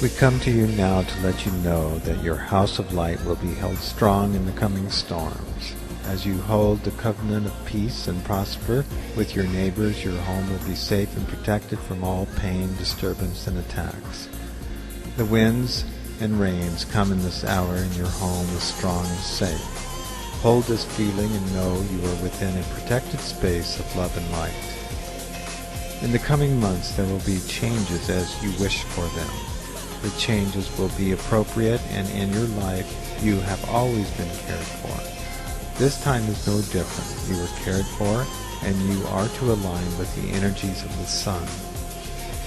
We come to you now to let you know that your house of light will be held strong in the coming storms. As you hold the covenant of peace and prosper with your neighbors, your home will be safe and protected from all pain, disturbance, and attacks. The winds and rains come in this hour, and your home is strong and safe. Hold this feeling and know you are within a protected space of love and light. In the coming months, there will be changes as you wish for them. The changes will be appropriate, and in your life, you have always been cared for. This time is no different. You are cared for, and you are to align with the energies of the sun.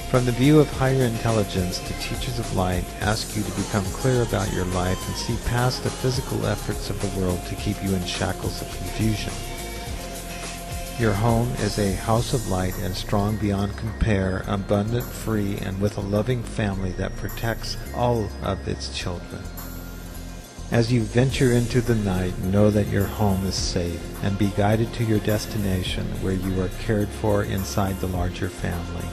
From the view of higher intelligence, the teachers of light ask you to become clear about your life and see past the physical efforts of the world to keep you in shackles of confusion. Your home is a house of light and strong beyond compare, abundant, free, and with a loving family that protects all of its children. As you venture into the night, know that your home is safe and be guided to your destination where you are cared for inside the larger family.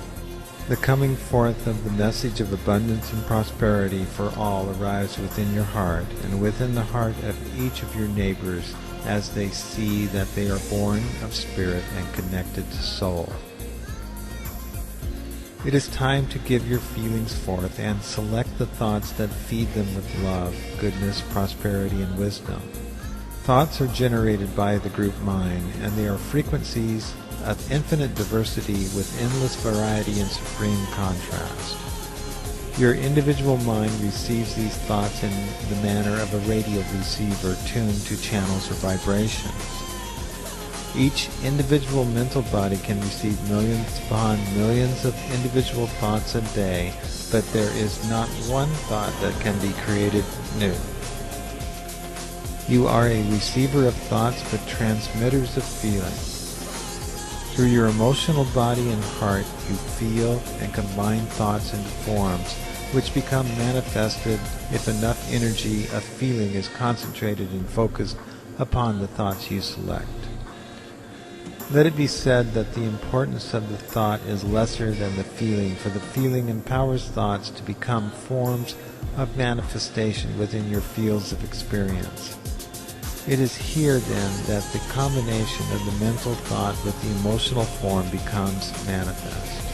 The coming forth of the message of abundance and prosperity for all arrives within your heart and within the heart of each of your neighbors as they see that they are born of spirit and connected to soul. It is time to give your feelings forth and select the thoughts that feed them with love, goodness, prosperity, and wisdom. Thoughts are generated by the group mind, and they are frequencies of infinite diversity with endless variety and supreme contrast. Your individual mind receives these thoughts in the manner of a radio receiver tuned to channels or vibrations. Each individual mental body can receive millions upon millions of individual thoughts a day, but there is not one thought that can be created new. You are a receiver of thoughts, but transmitters of feeling. Through your emotional body and heart, you feel and combine thoughts into forms, which become manifested if enough energy of feeling is concentrated and focused upon the thoughts you select. Let it be said that the importance of the thought is lesser than the feeling, for the feeling empowers thoughts to become forms of manifestation within your fields of experience. It is here, then, that the combination of the mental thought with the emotional form becomes manifest.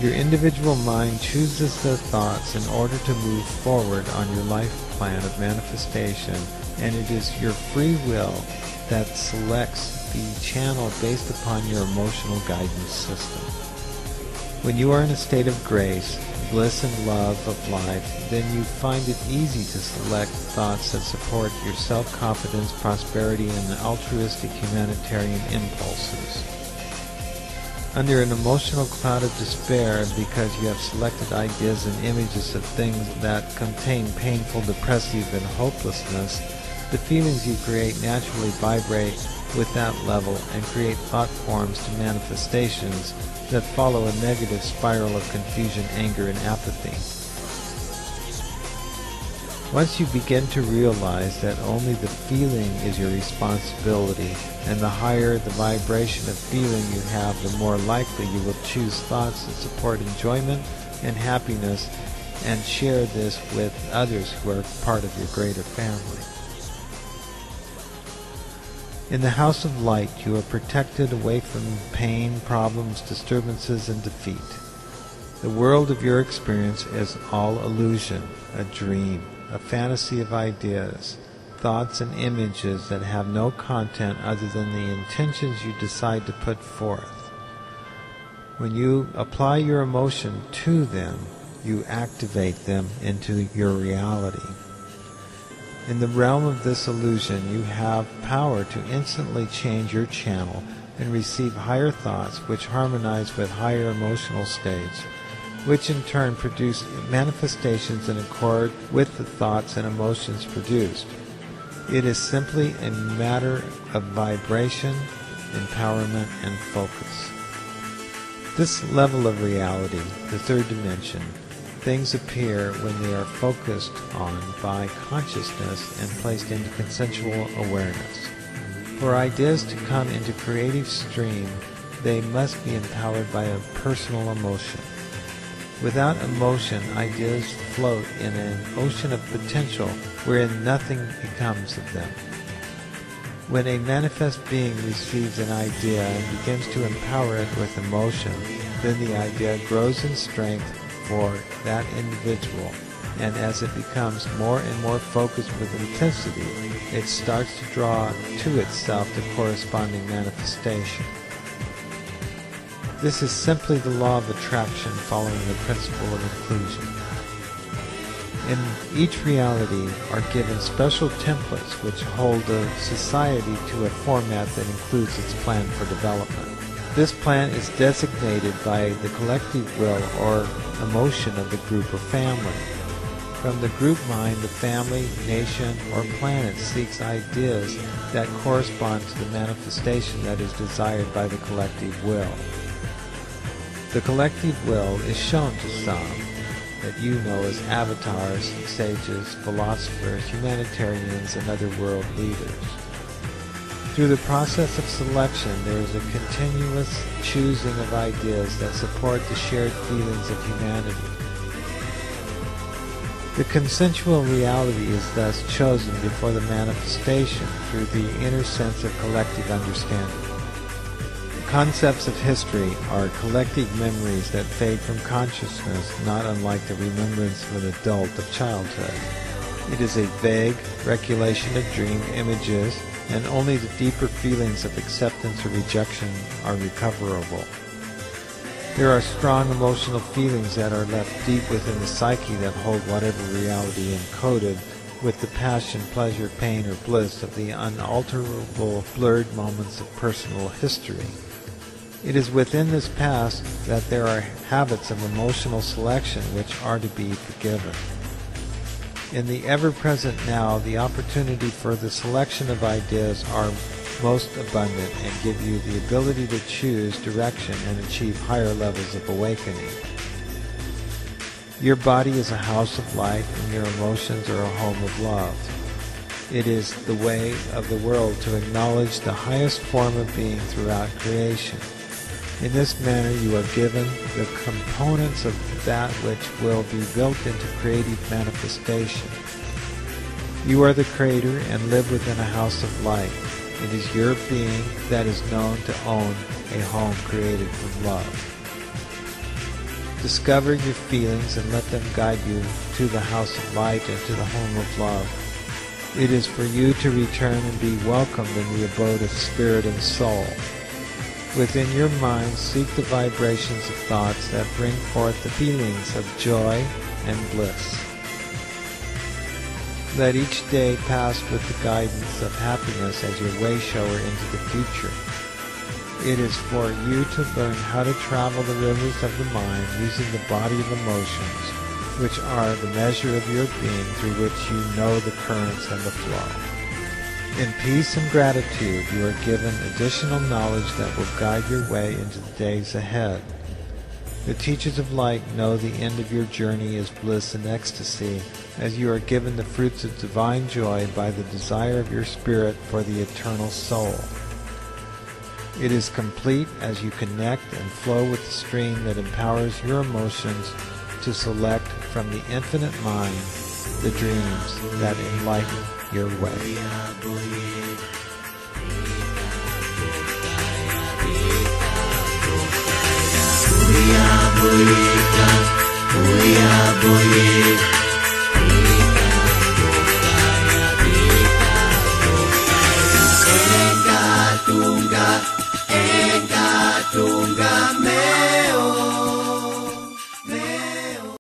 Your individual mind chooses the thoughts in order to move forward on your life plan of manifestation, and it is your free will that selects the channel based upon your emotional guidance system. When you are in a state of grace, bliss, and love of life, then you find it easy to select thoughts that support your self-confidence, prosperity, and altruistic humanitarian impulses. Under an emotional cloud of despair, because you have selected ideas and images of things that contain painful, depressive, and hopelessness, the feelings you create naturally vibrate with that level and create thought forms to manifestations that follow a negative spiral of confusion, anger, and apathy. Once you begin to realize that only the feeling is your responsibility, and the higher the vibration of feeling you have, the more likely you will choose thoughts that support enjoyment and happiness, and share this with others who are part of your greater family. In the house of light, you are protected away from pain, problems, disturbances, and defeat. The world of your experience is all illusion, a dream, a fantasy of ideas, thoughts, and images that have no content other than the intentions you decide to put forth. When you apply your emotion to them, you activate them into your reality. In the realm of this illusion, you have power to instantly change your channel and receive higher thoughts which harmonize with higher emotional states, which in turn produce manifestations in accord with the thoughts and emotions produced. It is simply a matter of vibration, empowerment, and focus. This level of reality, the third dimension, things appear when they are focused on by consciousness and placed into consensual awareness. For ideas to come into creative stream, they must be empowered by a personal emotion. Without emotion, ideas float in an ocean of potential wherein nothing becomes of them. When a manifest being receives an idea and begins to empower it with emotion, then the idea grows in strength for that individual, and as it becomes more and more focused with intensity, it starts to draw to itself the corresponding manifestation. This is simply the law of attraction following the principle of inclusion. In each reality are given special templates which hold a society to a format that includes its plan for development. This plan is designated by the collective will or emotion of the group or family. From the group mind, the family, nation, or planet seeks ideas that correspond to the manifestation that is desired by the collective will. The collective will is shown to some that you know as avatars, sages, philosophers, humanitarians, and other world leaders. Through the process of selection, there is a continuous choosing of ideas that support the shared feelings of humanity. The consensual reality is thus chosen before the manifestation through the inner sense of collective understanding. Concepts of history are collective memories that fade from consciousness, not unlike the remembrance of an adult of childhood. It is a vague recollection of dream images, and only the deeper feelings of acceptance or rejection are recoverable. There are strong emotional feelings that are left deep within the psyche that hold whatever reality encoded with the passion, pleasure, pain, or bliss of the unalterable blurred moments of personal history. It is within this past that there are habits of emotional selection which are to be forgiven. In the ever-present now, the opportunity for the selection of ideas are most abundant and give you the ability to choose direction and achieve higher levels of awakening. Your body is a house of light and your emotions are a home of love. It is the way of the world to acknowledge the highest form of being throughout creation. In this manner you are given the components of that which will be built into creative manifestation. You are the creator and live within a house of light. It is your being that is known to own a home created from love. Discover your feelings and let them guide you to the house of light and to the home of love. It is for you to return and be welcomed in the abode of spirit and soul. Within your mind, seek the vibrations of thoughts that bring forth the feelings of joy and bliss. Let each day pass with the guidance of happiness as your way shower into the future. It is for you to learn how to travel the rivers of the mind using the body of emotions, which are the measure of your being through which you know the currents and the flow. In peace and gratitude, you are given additional knowledge that will guide your way into the days ahead. The teachers of light know the end of your journey is bliss and ecstasy, as you are given the fruits of divine joy by the desire of your spirit for the eternal soul. It is complete as you connect and flow with the stream that empowers your emotions to select from the infinite mind the dreams that enlighten your way. Booyah, booyah, booyah, booyah.